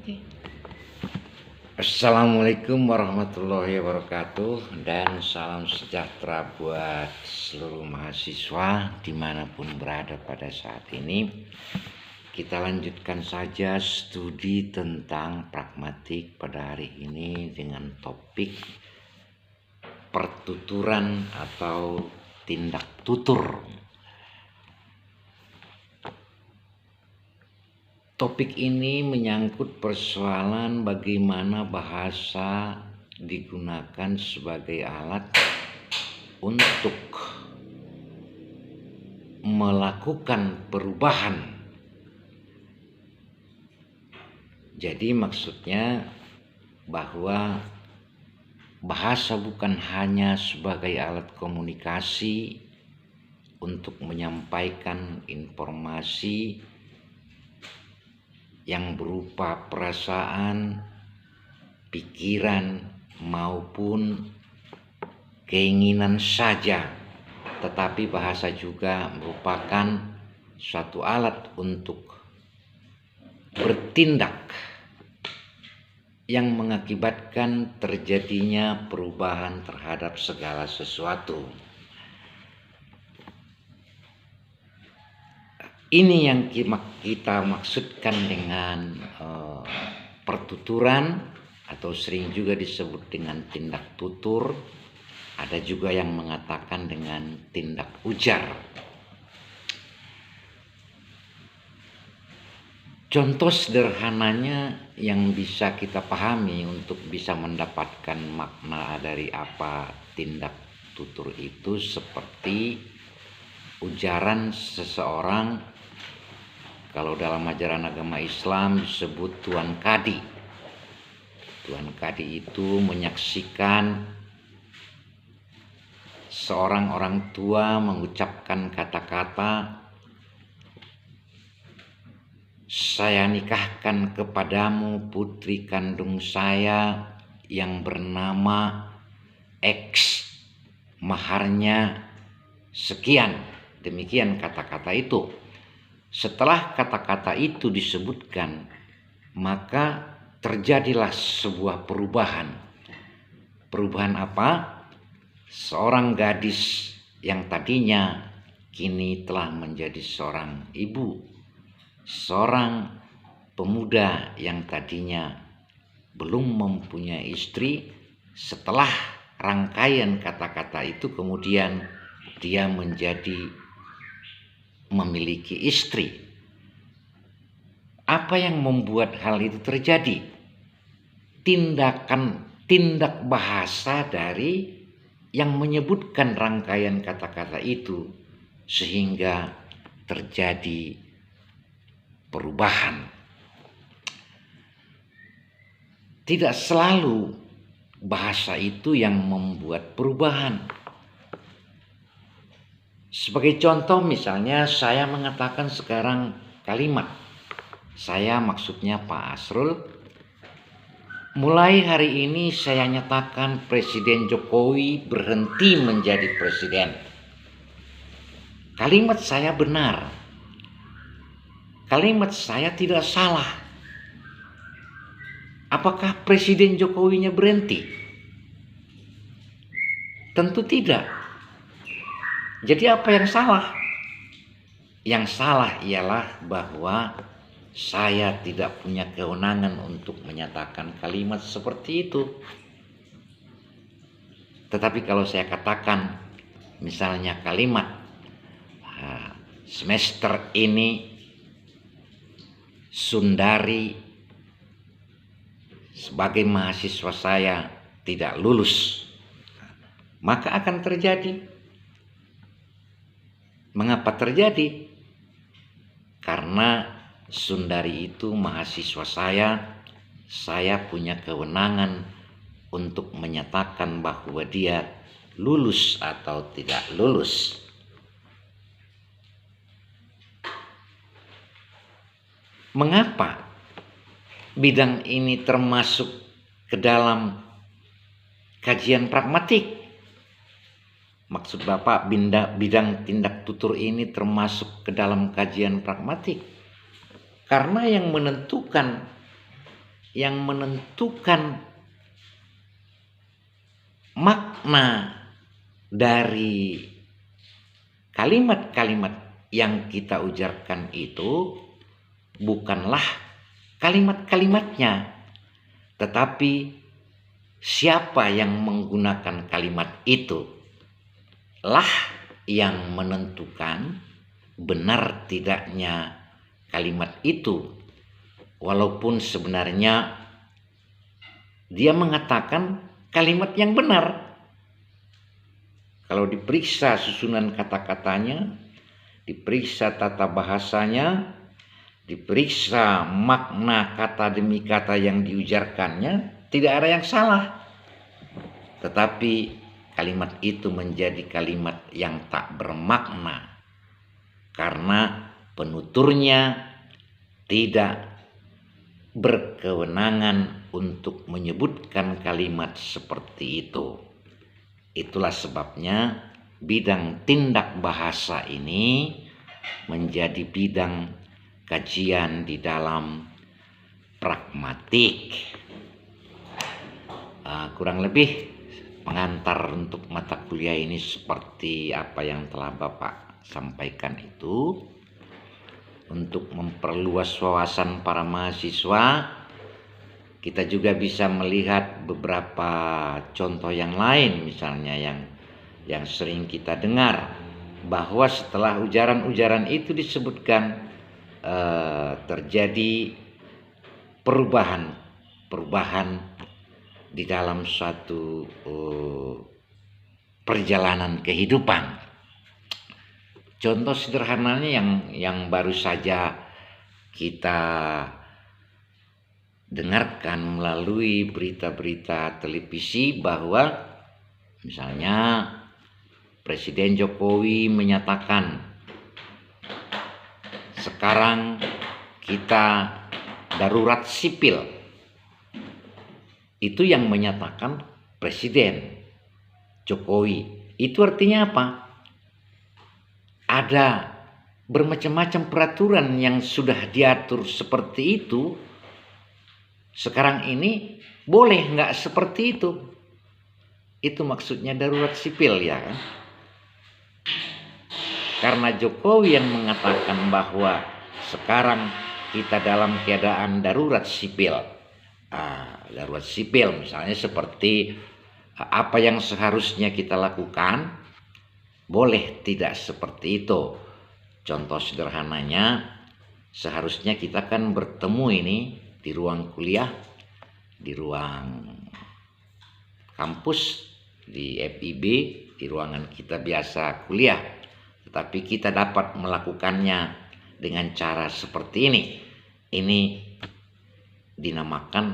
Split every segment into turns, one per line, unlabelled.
Oke.
Assalamualaikum warahmatullahi wabarakatuh, dan salam sejahtera buat seluruh mahasiswa dimanapun berada pada saat ini. Kita lanjutkan saja studi tentang pragmatik pada hari ini dengan topik pertuturan atau tindak tutur. Topik ini menyangkut persoalan bagaimana bahasa digunakan sebagai alat untuk melakukan perubahan. Jadi maksudnya bahwa bahasa bukan hanya sebagai alat komunikasi untuk menyampaikan informasi yang berupa perasaan, pikiran, maupun keinginan saja, tetapi bahasa juga merupakan suatu alat untuk bertindak yang mengakibatkan terjadinya perubahan terhadap segala sesuatu. Ini yang kita maksudkan dengan pertuturan, atau sering juga disebut dengan tindak tutur. Ada juga yang mengatakan dengan tindak ujar. Contoh sederhananya yang bisa kita pahami untuk bisa mendapatkan makna dari apa tindak tutur itu seperti ujaran seseorang. Kalau dalam ajaran agama Islam disebut Tuan Kadi. Tuan Kadi itu menyaksikan seorang orang tua mengucapkan kata-kata, "Saya nikahkan kepadamu putri kandung saya yang bernama X, maharnya sekian." Demikian kata-kata itu. Setelah kata-kata itu disebutkan, maka terjadilah sebuah perubahan. Perubahan apa? Seorang gadis yang tadinya kini telah menjadi seorang ibu. Seorang pemuda yang tadinya belum mempunyai istri, setelah rangkaian kata-kata itu kemudian dia menjadi memiliki istri. Apa yang membuat hal itu terjadi? Tindak bahasa dari yang menyebutkan rangkaian kata-kata itu sehingga terjadi perubahan. Tidak selalu bahasa itu yang membuat perubahan. Sebagai contoh misalnya saya mengatakan sekarang kalimat, saya maksudnya Pak Asrul, mulai hari ini saya nyatakan Presiden Jokowi berhenti menjadi presiden. Kalimat saya benar. Kalimat saya tidak salah. Apakah Presiden Jokowinya berhenti? Tentu tidak. Jadi apa yang salah? Yang salah ialah bahwa saya tidak punya kewenangan untuk menyatakan kalimat seperti itu. Tetapi kalau saya katakan misalnya kalimat, semester ini Sundari sebagai mahasiswa saya tidak lulus, maka akan terjadi. Mengapa terjadi? Karena Sundari itu mahasiswa saya punya kewenangan untuk menyatakan bahwa dia lulus atau tidak lulus. Mengapa bidang ini termasuk ke dalam kajian pragmatik? Maksud Bapak, bidang tindak tutur ini termasuk ke dalam kajian pragmatik. Karena yang menentukan yang menentukan makna dari kalimat-kalimat yang kita ujarkan itu bukanlah kalimat-kalimatnya, tetapi siapa yang menggunakan kalimat itu lah yang menentukan benar tidaknya kalimat itu, walaupun sebenarnya dia mengatakan kalimat yang benar. Kalau diperiksa susunan kata-katanya, diperiksa tata bahasanya, diperiksa makna kata demi kata yang diujarkannya, tidak ada yang salah. Tetapi kalimat itu menjadi kalimat yang tak bermakna karena penuturnya tidak berkewenangan untuk menyebutkan kalimat seperti itu. Itulah sebabnya bidang tindak bahasa ini menjadi bidang kajian di dalam pragmatik. Kurang lebih pengantar untuk mata kuliah ini seperti apa yang telah Bapak sampaikan itu. Untuk memperluas wawasan para mahasiswa, kita juga bisa melihat beberapa contoh yang lain, misalnya yang sering kita dengar, bahwa setelah ujaran-ujaran itu disebutkan terjadi perubahan di dalam suatu perjalanan kehidupan. Contoh sederhananya yang baru saja kita dengarkan melalui berita-berita televisi, bahwa misalnya Presiden Jokowi menyatakan sekarang kita darurat sipil. Itu yang menyatakan Presiden Jokowi. Itu artinya apa? Ada bermacam-macam peraturan yang sudah diatur seperti itu. Sekarang ini boleh nggak seperti itu? Itu maksudnya darurat sipil, ya kan? Karena Jokowi yang mengatakan bahwa sekarang kita dalam keadaan darurat sipil. Darurat sipil misalnya seperti apa yang seharusnya kita lakukan, boleh tidak seperti itu. Contoh sederhananya, seharusnya kita kan bertemu ini di ruang kuliah, di ruang kampus, di FIB, di ruangan kita biasa kuliah. Tetapi kita dapat melakukannya dengan cara seperti ini. Ini dinamakan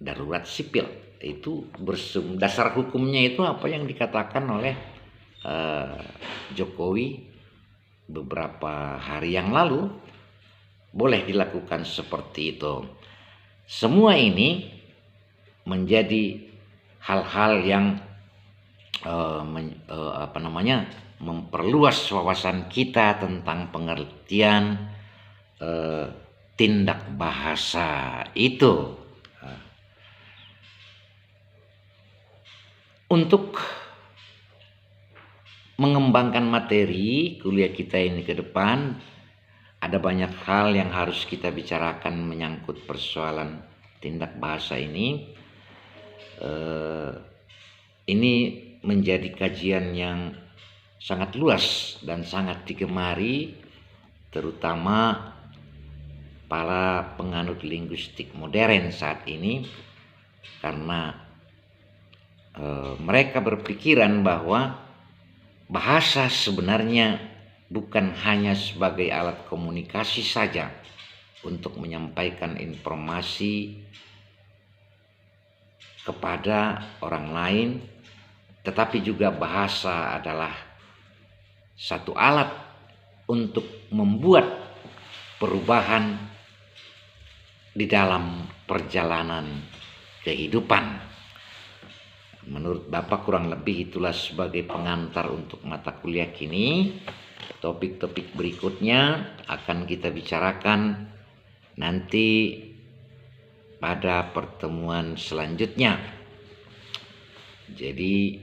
darurat sipil. Itu dasar hukumnya itu apa yang dikatakan oleh Jokowi beberapa hari yang lalu, boleh dilakukan seperti itu. Semua ini menjadi hal-hal yang memperluas wawasan kita tentang pengertian tindak bahasa itu. Untuk mengembangkan materi kuliah kita ini ke depan, ada banyak hal yang harus kita bicarakan menyangkut persoalan tindak bahasa ini. Ini menjadi kajian yang sangat luas dan sangat digemari, terutama para penganut linguistik modern saat ini, karena mereka berpikiran bahwa bahasa sebenarnya bukan hanya sebagai alat komunikasi saja untuk menyampaikan informasi kepada orang lain, tetapi juga bahasa adalah satu alat untuk membuat perubahan di dalam perjalanan kehidupan. Menurut Bapak kurang lebih itulah sebagai pengantar untuk mata kuliah kini. Topik-topik berikutnya akan kita bicarakan nanti pada pertemuan selanjutnya. Jadi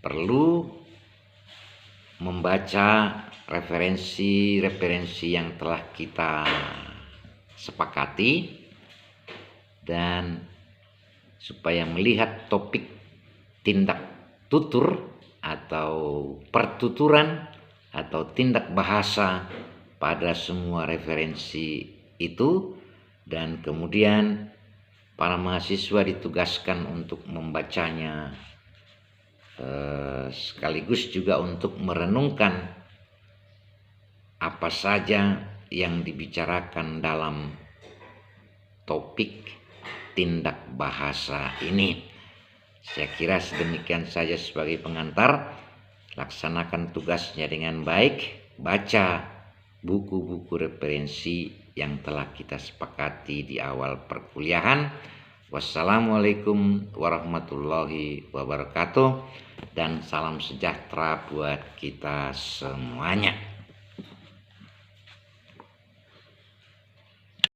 perlu membaca referensi yang telah kita sepakati, dan supaya melihat topik tindak tutur atau pertuturan atau tindak bahasa pada semua referensi itu, dan kemudian para mahasiswa ditugaskan untuk membacanya, sekaligus juga untuk merenungkan apa saja yang dibicarakan dalam topik tindak bahasa ini. Saya kira sedemikian saja sebagai pengantar. Laksanakan tugasnya dengan baik, baca buku-buku referensi yang telah kita sepakati di awal perkuliahan. Wassalamualaikum warahmatullahi wabarakatuh, dan salam sejahtera buat kita semuanya.